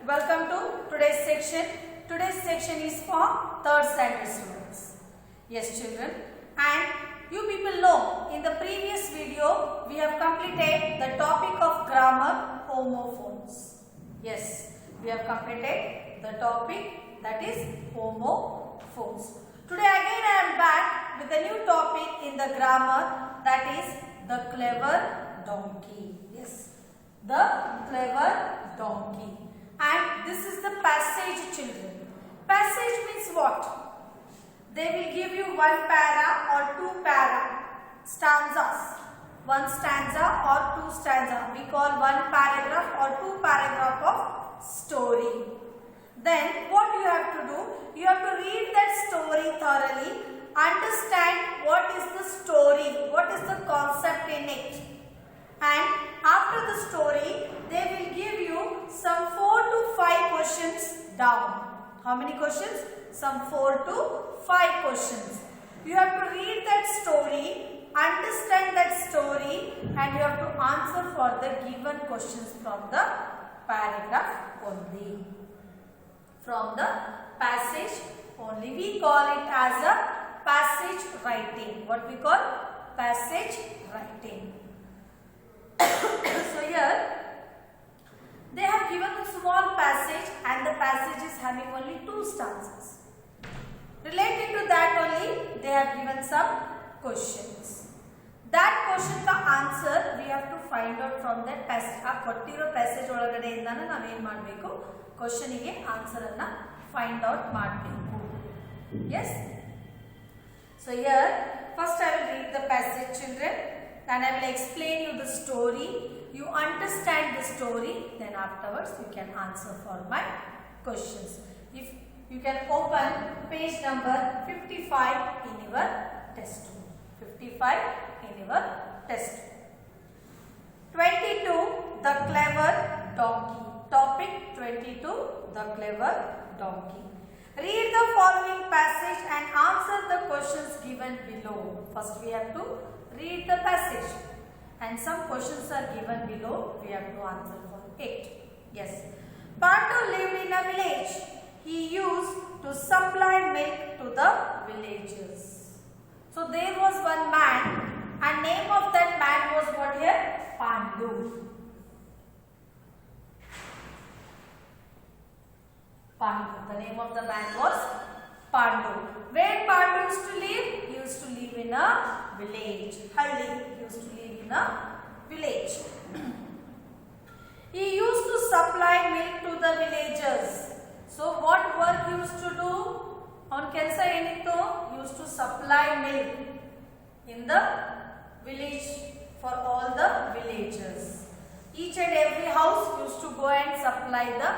Welcome to today's section. Today's section is for 3rd standard students. Yes children, and you people know in the previous video we have completed the topic of grammar homophones. Yes, we have completed the topic that is homophones. Today again I am back with a new topic in the grammar, that is the clever donkey. Yes, the clever donkey. And this is the passage children. Passage means what? They will give you one para or two para stanzas. One stanza or two stanza. We call one paragraph or two paragraph of story. Then what you have to do? You have to read that story thoroughly. Understand what is the story. What is the concept in it. And after the story, they will give you some 4 to 5 questions down. How many questions? Some 4 to 5 questions. You have to read that story, understand that story, and you have to answer for the given questions from the paragraph only. From the passage only. We call it as a passage writing. What we call? Passage writing. So here they have given a small passage and the passage is having only 2 stanzas. Related to that only they have given some questions. That question the answer we have to find out from that passage. ಆ ಕೊಟ್ಟಿರೋ passage ಒಳಗಡೆಯಿಂದಾನೆ ನಾವು ಏನು ಮಾಡಬೇಕು? Question ಗೆ answer ಅನ್ನ find out ಮಾಡಬೇಕು. Yes? So here first I will read the passage children. And I will explain you the story. You understand the story, then afterwards you can answer for my questions. If you can open page number 55 in your test book. 55 in your test book. 22. The clever donkey. Topic 22. The clever donkey. Read the following passage and answer the questions given below. First we have to read the passage and some questions are given below. We have to answer for it. Yes. Pandu lived in a village. He used to supply milk to the villagers. So there was one man and name of that man was what here? Pandu. Pandu. The name of the man was Pandu. Where Pandu used to live? He used to live in a village. Halli. He used to live in a village. He used to supply milk to the villagers. So what work he used to do? On ಕೆಲಸ ಏನಿತ್ತು? He used to supply milk in the village for all the villagers. Each and every house used to go and supply the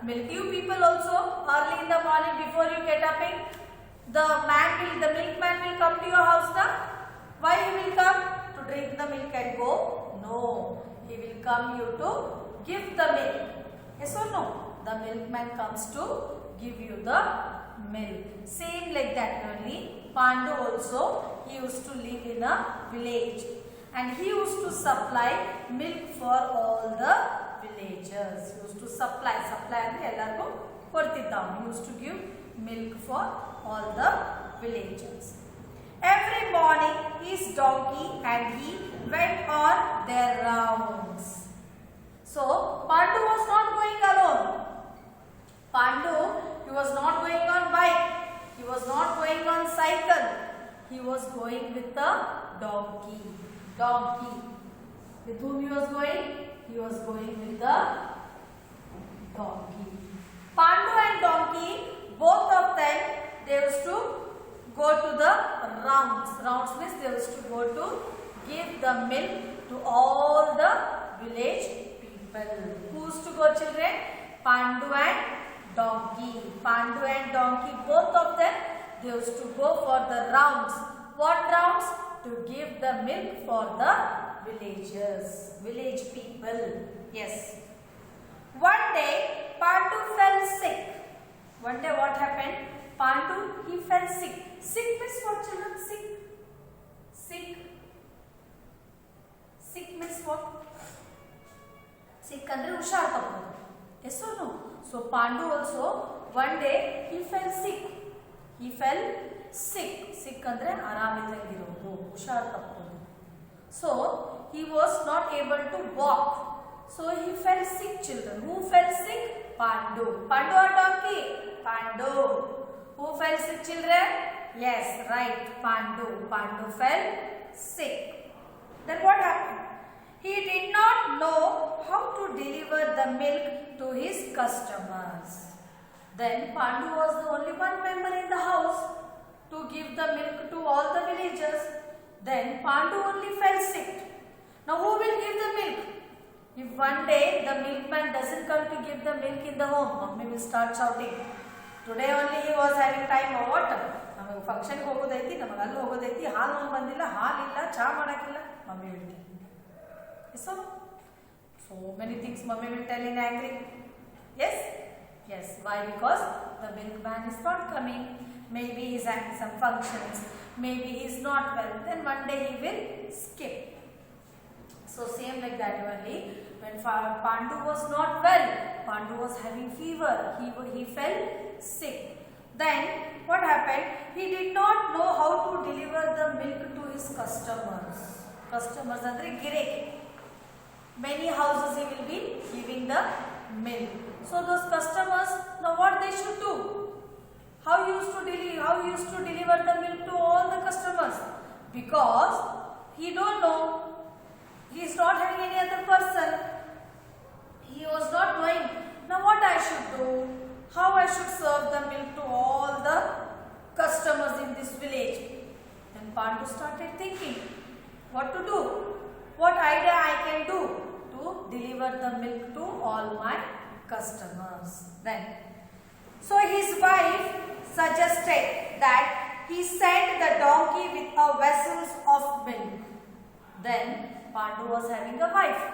milk. You people also early in the morning before you get up, the milkman will come to your house now. Why he will come? To drink the milk and go? No. He will come you to give the milk. Yes or no? The milkman comes to give you the milk. Same like that only. Pandu also, he used to live in a village. And he used to supply milk for all the villagers. He used to supply ಅಂದ್ರೆ ಎಲ್ಲರಿಗೂ ಕೊಡ್ತಿದ್ದ. He used to give milk for all the villagers. Every morning his donkey and he went on their rounds. So Pandu was not going alone. Pandu, he was not going on bike. He was not going on cycle. He was going with the donkey. With whom he was going? He was going with the donkey. Pandu and donkey, both of them, they used to go to the rounds. Rounds means they used to go to give the milk to all the village people. Who used to go children? Pandu and donkey. Pandu and donkey, both of them, they used to go for the rounds. What rounds? To give the milk for the villagers, village people. Yes. One day, Pandu fell sick. One day what happened? Pandu, he fell sick. Sick means what children? Sick. Sick means what? Sick andre ಹುಷಾರ್ ತಪ್ಪೋದು. Yes or no? So Pandu also one day he fell sick. He fell sick. Sick andre ಆರಾಮಿಲ್ಲಂಗಿರೋದು, ಹುಷಾರ್ ತಪ್ಪೋದು. So he was not able to walk. So he fell sick, children. Who fell sick? Pandu. Pandu or donkey? Pandu. Who fell sick, children? Yes, right. Pandu. Pandu fell sick. Then what happened? He did not know how to deliver the milk to his customers. Then Pandu was the only one member in the house to give the milk to all the villagers. Then Pandu only fell sick. Now who will give the milk? If one day the milkman doesn't come to give the milk in the home, mommy will start shouting. Today only he was having time or what? ನಮಗೆ ಫಂಕ್ಷನ್ಗೆ ಹೋಗೋದೈತಿ, ನಮಗೆ ಅಲ್ಲಿ ಹೋಗೋದೈತಿ, ಹಾಲು ಬಂದಿಲ್ಲ, ಹಾಲಿಲ್ಲ, ಚಾ ಮಾಡೋಕ್ಕಿಲ್ಲ, mummy will tell. So many things mommy will tell in angry. Yes? Yes. Why? Because the milkman is not coming. Maybe he is having some functions. Maybe he is not well. Then one day he will skip. So same like that only. When Pandu was not well, Pandu was having fever. He fell sick. Then what happened? He did not know how to deliver the milk to his customers. Customers andre gireki. Many houses he will be giving the milk. So those customers, now what they should do? How he used to deliver the milk to all the customers? Because he don't know. He is not having any other person. He was not knowing. Now what I should do? How I should serve the milk to all the customers in this village? Then Pandu started thinking, what to do? What idea I can do to deliver the milk to all my customers? Then, so his wife suggested that he send the donkey with a vessels of milk. Then Pandu was having a wife,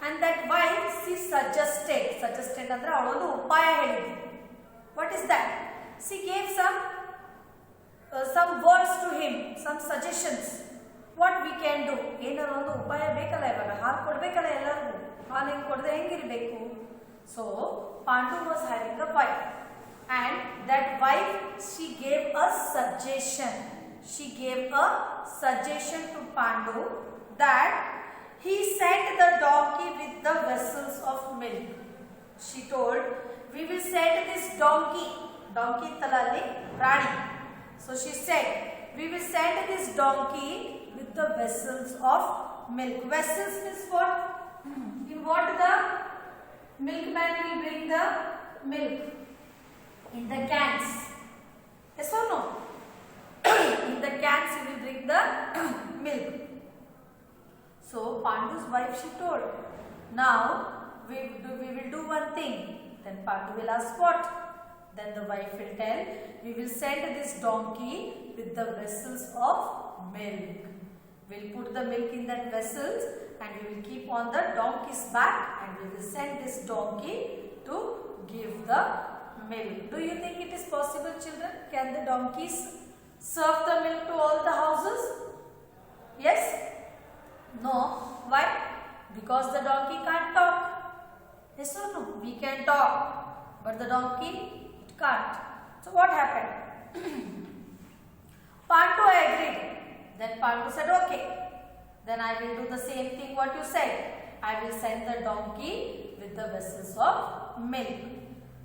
and that wife she suggested andre avಳು upaya ಹೇಳಿದ್ರು. What is that? She gave some words to him, some suggestions. What we can do? ಏನಾರು ಒಂದು ಉಪಾಯ ಬೇಕಲ್ಲ, ಇವಾಗ ಹಾಲು ಕೊಡಬೇಕಲ್ಲ ಎಲ್ಲರಿಗೂ, ಹಾಲು ಹೆಂಗೆ ಕೊಡದೆ ಹೆಂಗಿರಬೇಕು? So Pandu was having a wife, and that wife she gave a suggestion. She gave a suggestion to Pandu that he sent the donkey with the vessels of milk. She told, we will send this donkey talali prani. So she said, we will send this donkey with the vessels of milk. Vessels means what? In what the milkman will bring the milk? In the cans. Yes or no? In the cans he will bring the milk. So Pandu's wife she told, now we will do one thing. Then Pandu will ask what? Then the wife will tell, we will send this donkey with the vessels of milk. We'll put the milk in that vessels and we will keep on the donkey's back and we will send this donkey to give the milk. Do you think it is possible, children? Can the donkeys serve the milk to all the houses? Yes? No. Why? Because the donkey can't talk. Yes or no? We can talk, but the donkey it can't. So what happened? Pandu agreed. Then Pandu said, okay, then I will do the same thing what you said. I will send the donkey with the vessels of milk.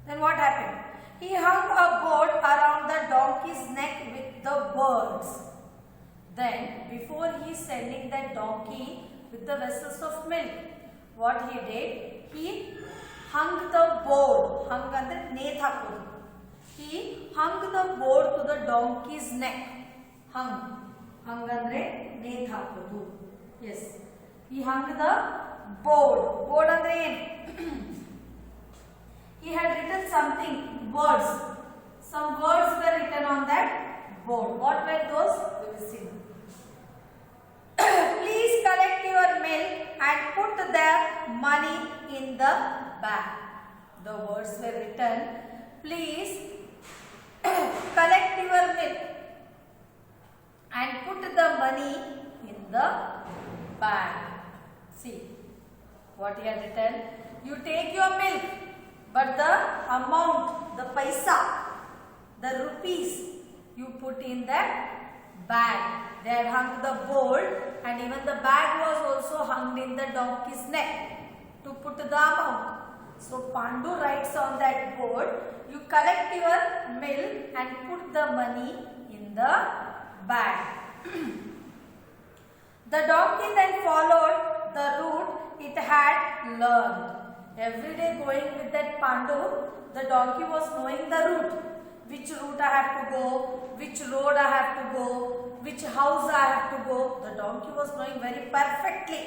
Then what happened? He hung a board around the donkey's neck with the words. Then before he sending that donkey with the vessels of milk, what he did? He hung the board. Hung andre ನೇತ್ ಹಾಕೋದು. He hung the board to the donkey's neck. Hung andre ನೇತ್ ಹಾಕೋದು. Yes. He hung the board. Board andre ಏನು? He had written something, words. Some words were written on that board. What were those? We will see. Please collect your milk and put the money in the bag. The words were written. Please collect your milk and put the money in the bag. See what he had written. You take your milk but the amount, the paisa, the rupees, you put in that bag. They had hung the board, and even the bag was also hung in the donkey's neck to put the amount. So Pandu writes on that board, you collect your milk and put the money in the bag. The donkey then followed the route it had learned. Every day going with that Pandu, the donkey was knowing the route. Which route I have to go, which road I have to go, which house I have to go. The donkey was knowing very perfectly.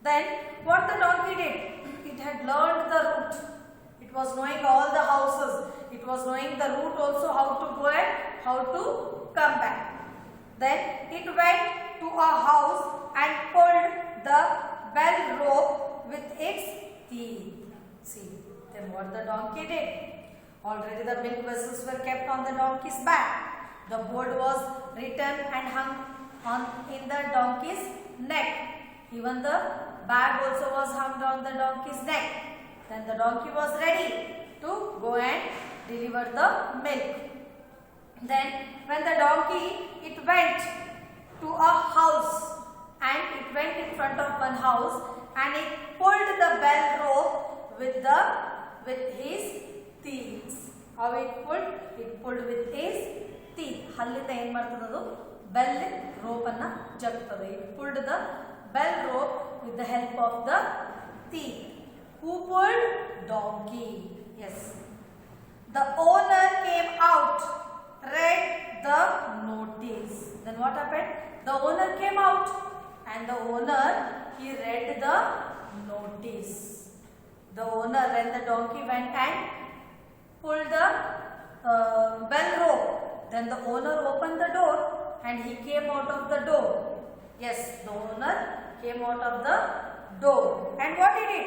Then what the donkey did? It had learned the route. It was knowing all the houses. It was knowing the route also, how to go and how to come back. Then it went to a house and pulled the bell rope with its teeth. See, then what the donkey did? Already the milk vessels were kept on the donkey's back. The board was written and hung in the donkey's neck. Even the bag also was hung on the donkey's neck. Then the donkey was ready to go and deliver the milk. Then when the donkey, it went to a house, and it went in front of one house, and it pulled the bell rope with his teeth. How it pulled? It pulled with his teeth. Hallinda ಏನು ಮಾಡ್ತದೆ ಅದು bell rope ಅನ್ನ ಜಗ್ತದೆ. It pulled the bell rope with the help of the teeth. Who pulled? Donkey. Yes. The owner came out, read the notice. Then what happened? The owner came out, and the owner, he read the notice. The owner, when the donkey went and pulled the bell rope, then the owner opened the door and he came out of the door. Yes, the owner came out of the door. And what he did?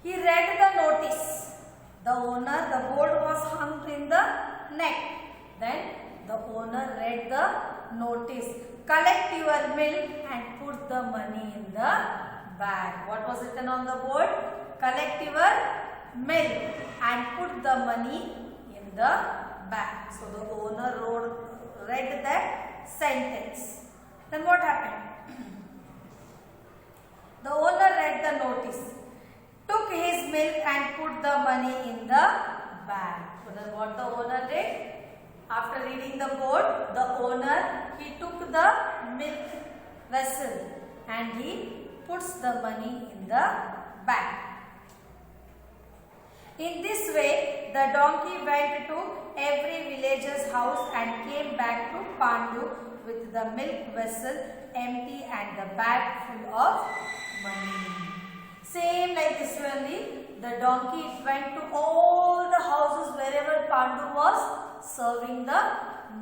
He read the notice. The owner, the board was hung in the neck. Then the owner read the notice. Collect your milk and put the money in the bag. What was written on the board? Collect your milk and put the money in the bag. So the owner read that sentence. Then what happened? The owner read the notice, took his milk and put the money in the bag. So then what the owner did? After reading the board, the owner, he took the milk vessel and he puts the money in the bag. In this way, the donkey went to every villager's house and came back to Pandu with the milk vessel empty and the bag full of money. Same like this only, the donkey went to all the houses wherever Pandu was serving the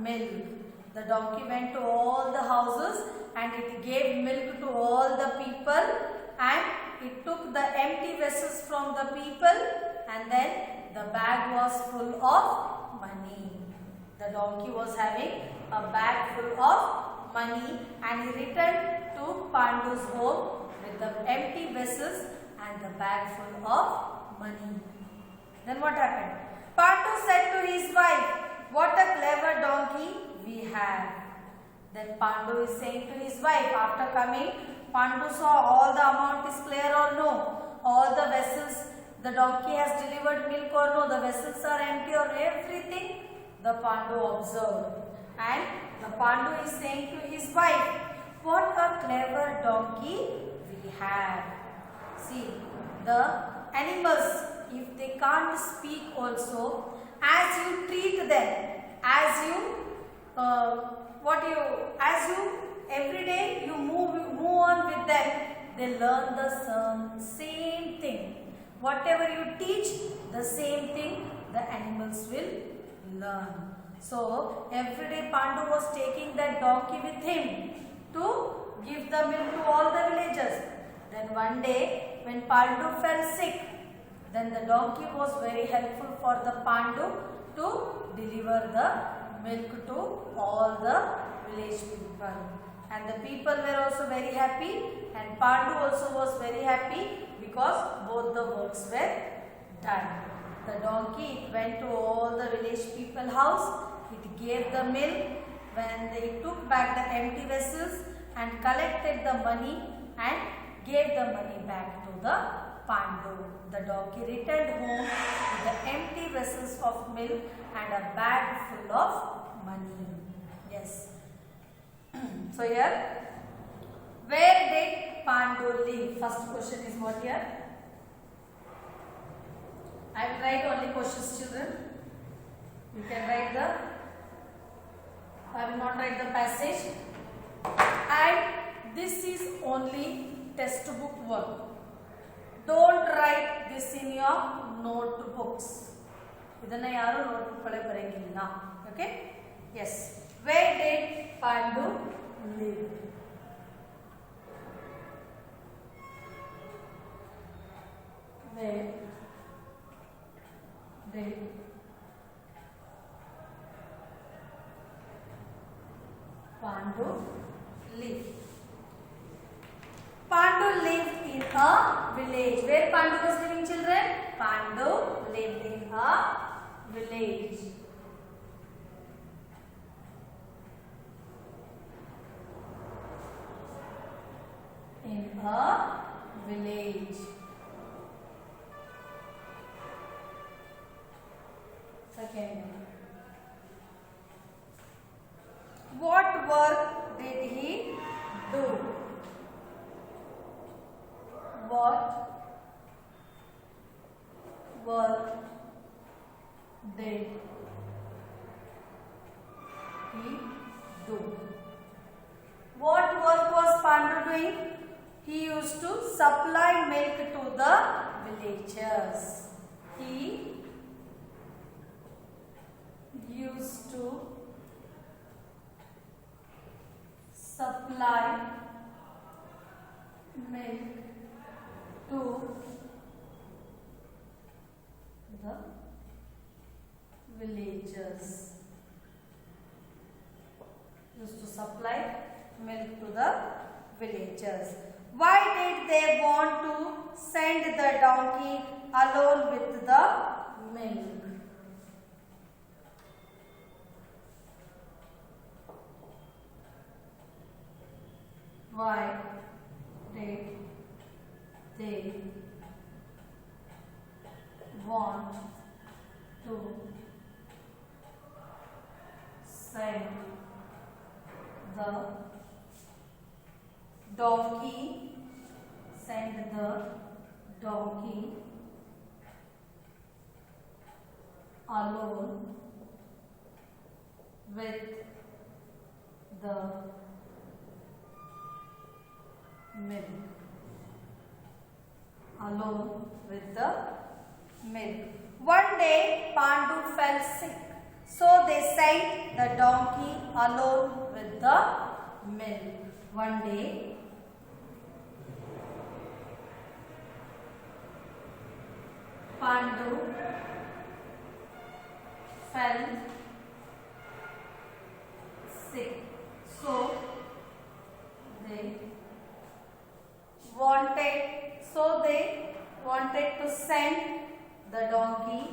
milk. The donkey went to all the houses and it gave milk to all the people, and it took the empty vessels from the people, and then the bag was full of money. The donkey was having a bag full of money, and he returned to Pandu's home with the empty vessels and the bag full of money. Then what happened? Pandu said to his wife, "What a clever donkey we have." Then Pandu is saying to his wife, after coming, Pandu saw all the amount is clear or no, all the vessels, the donkey has delivered milk or no, the vessels are empty or everything, the Pandu observed. And the Pandu is saying to his wife, "What a clever donkey we have." See, the animals, if they can't speak also, as you treat them, as you every day you move on with them, they learn the same thing. Whatever you teach, the same thing the animals will learn. So every day Pandu was taking that donkey with him to give the milk to all the villagers. Then one day when Pandu fell sick, then the donkey was very helpful for the Pandu to deliver the milk to all the village people. And the people were also very happy, and Pandu also was very happy because both the works were done. The donkey, it went to all the village people house. It gave the milk. When they took back the empty vessels and collected the money and gave the money back to the Pandu. The donkey returned home with the empty vessels of milk and a bag full of money. Yes. So here, where did Pandu live? First question is what here? I will write only questions, children. You can write the, I will not write the passage. And this is only textbook work. Don't write this in your notebooks. Idanna yaru notebook kale barengilla. Okay? Yes. Where did Pandu live? Where did Pandu live? Pandu lived in a village. Where Pandu was living, children? Pandu lived in a village. In a village. Second. What work did he do? What work did he do? What work was Pandu doing? He used to supply milk to the villagers. He used to supply milk to the villagers. Used to supply milk to the villagers. Why did they want to send the donkey alone with the milk? Why did they want to send the donkey alone with the milk? Alone with the milk. One day Pandu fell sick, so they sent the donkey alone with the milk. One day Pandu fell sick, so they wanted to send the donkey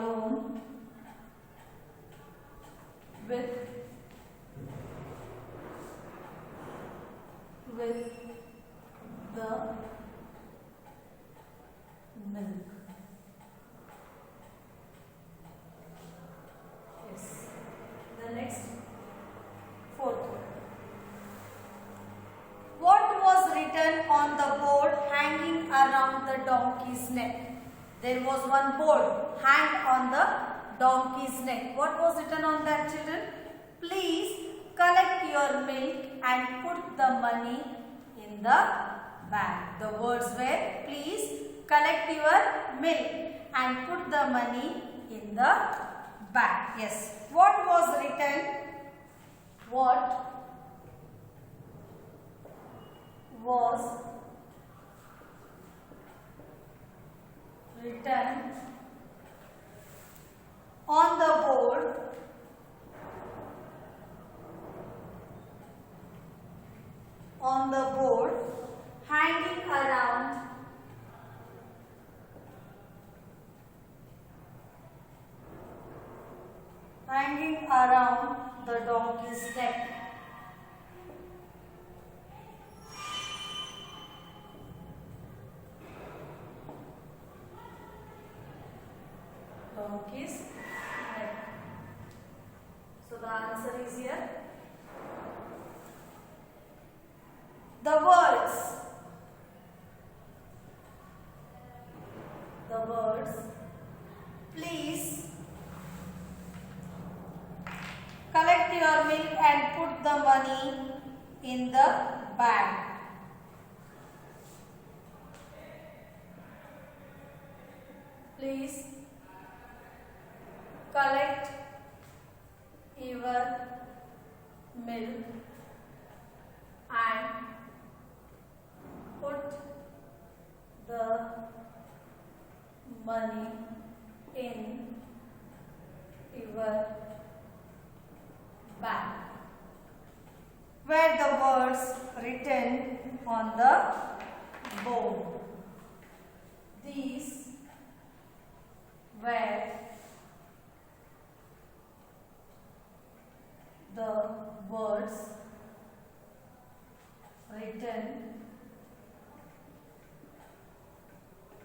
alone with the milk. Yes. The next, fourth one. What was written on the board hanging around the donkey's neck? There was one board hanged on the donkey's neck. What was written on that, children? Please collect your milk and put the money in the bag. The words were, please collect your milk and put the money in the bag. Yes. What was written? What was the board hanging around the donkey's neck. Donkey's neck. So the answer is here. The words. Please collect your milk and put the money in the bag. Please collect your milk and put the money in your bag. Were the words written on the board? These were the words written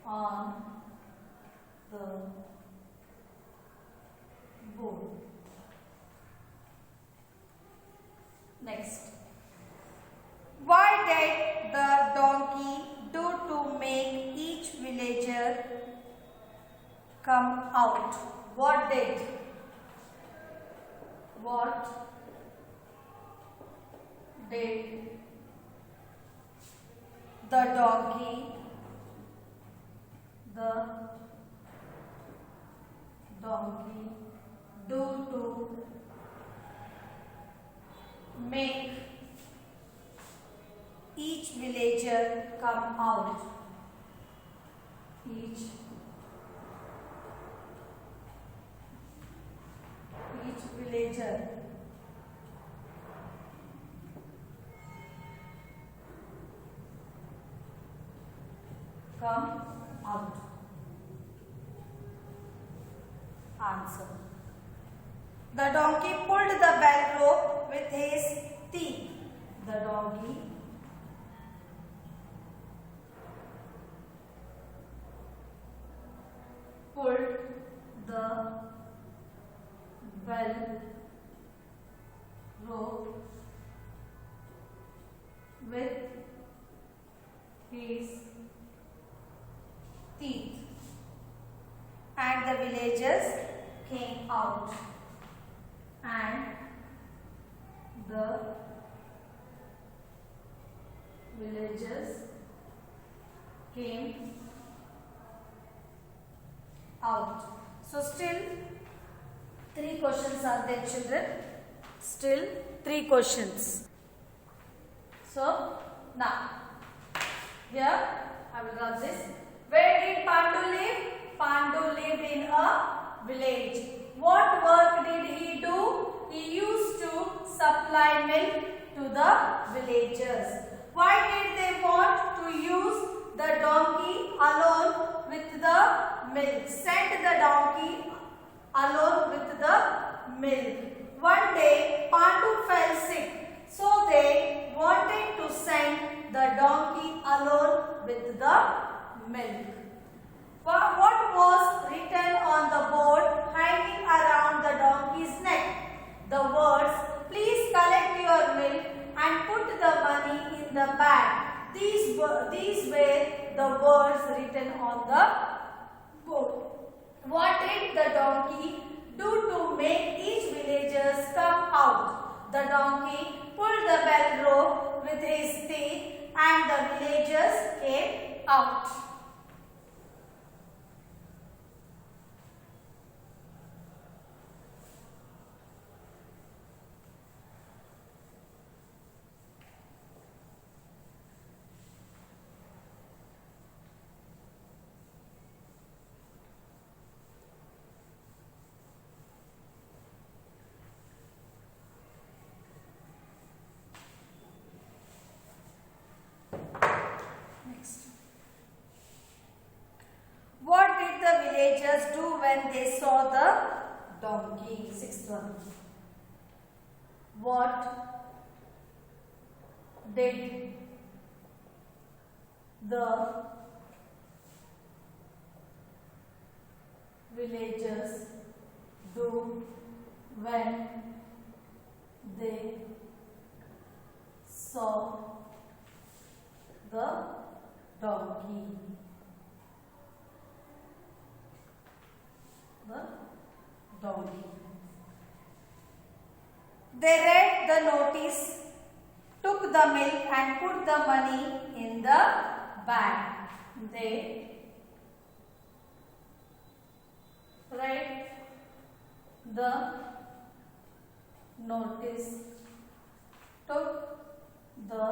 on the board. Next. Why did the donkey do to make each villager come out? What did the donkey do to make each villager come out? Each villager come out. Answer. The donkey pulled the bell rope with his teeth. The donkey pulled the bell rope with his teeth, and the villagers came out. And the villagers came out. So still 3 questions are there, children. Still 3 questions. So now here I will draw this. Where did Pandu live? Pandu lived in a village. What work did he do? He used to supply milk to the villagers. Why did they want to use the donkey alone with the milk? Send the donkey alone with the milk. One day Pandu fell sick, so they wanted to send the donkey alone with the milk. What was written on the board hanging around the donkey's neck? The words, please collect your milk and put the money in the bag. These were the words written on the board. What did the donkey do to make each villagers come out? The donkey pulled the bell rope with his teeth and the villagers came out. villagers do when they saw the donkey? Sixth one. What did the villagers do when they saw the donkey? The donkey. They read the notice, took the milk and put the money in the bag. They read the notice, took the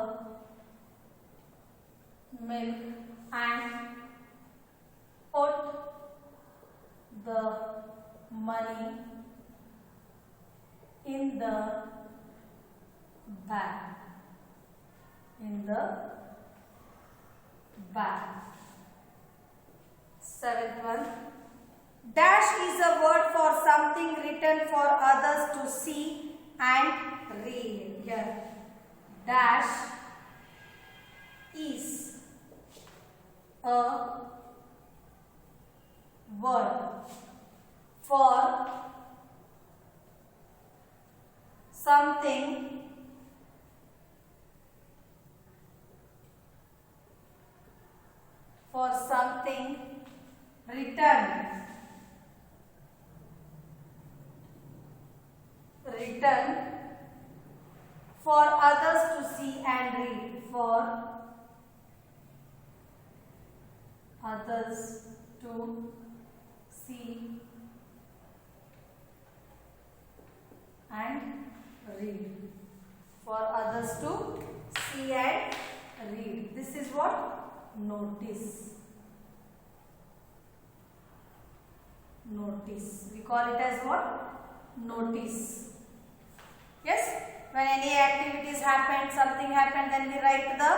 milk and put the money in the bag. In the bag. Seventh one. Dash is a word for something written for others to see and read. Here, dash is a word for something written for others to see and read. For others to see and read. For others to see and read. This is what? Notice. Notice. We call it as what? Notice. Yes? When any activities happen, something happened, then we write the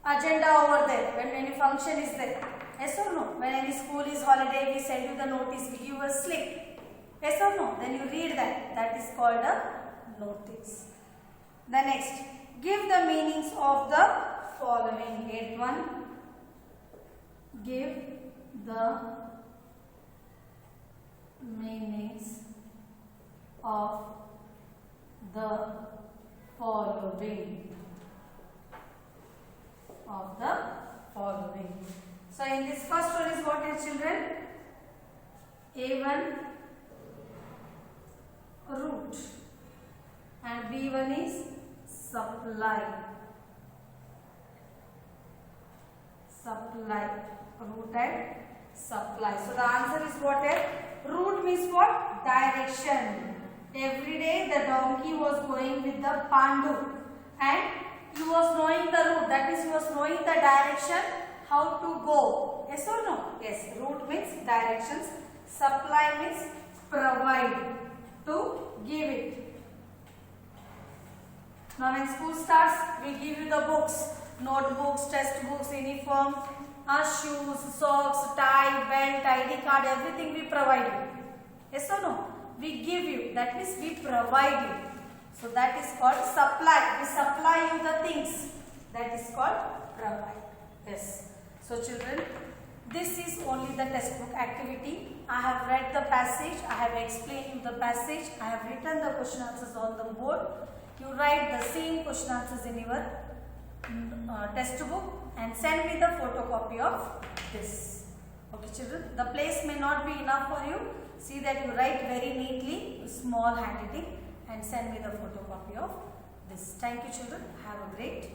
agenda over there. When any function is there. Yes or no? When any school is holiday, we send you the notice, we give a slip. Yes or no? Then you read that. That is called a notice. The next. Give the meanings of the following. 8th one. Give the meanings of the following. So in this first one is what is, children? A1 root and B1 is supply. Root and supply. So the answer is what is? Route means what? Direction. Every day the donkey was going with the Pandu and he was knowing the route. That means he was knowing the direction how to go. Yes or no? Yes. Route means directions. Supply means provide, to give it. Now when school starts, we give you the books, notebooks, textbooks, uniform, shoes, socks, tie, belt, ID card, everything we provide you. Yes or no? We give you, that means we provide you. So that is called supply. We supply you the things. That is called provide. Yes. So children, this is only the textbook activity. I have read the passage. I have explained you the passage. I have written the question answers on the board. You write the same question answers in your textbook and send me the photocopy of this. Okay children, the place may not be enough for you. See that you write very neatly, small handwriting, and send me the photocopy of this. Thank you children. Have a great day.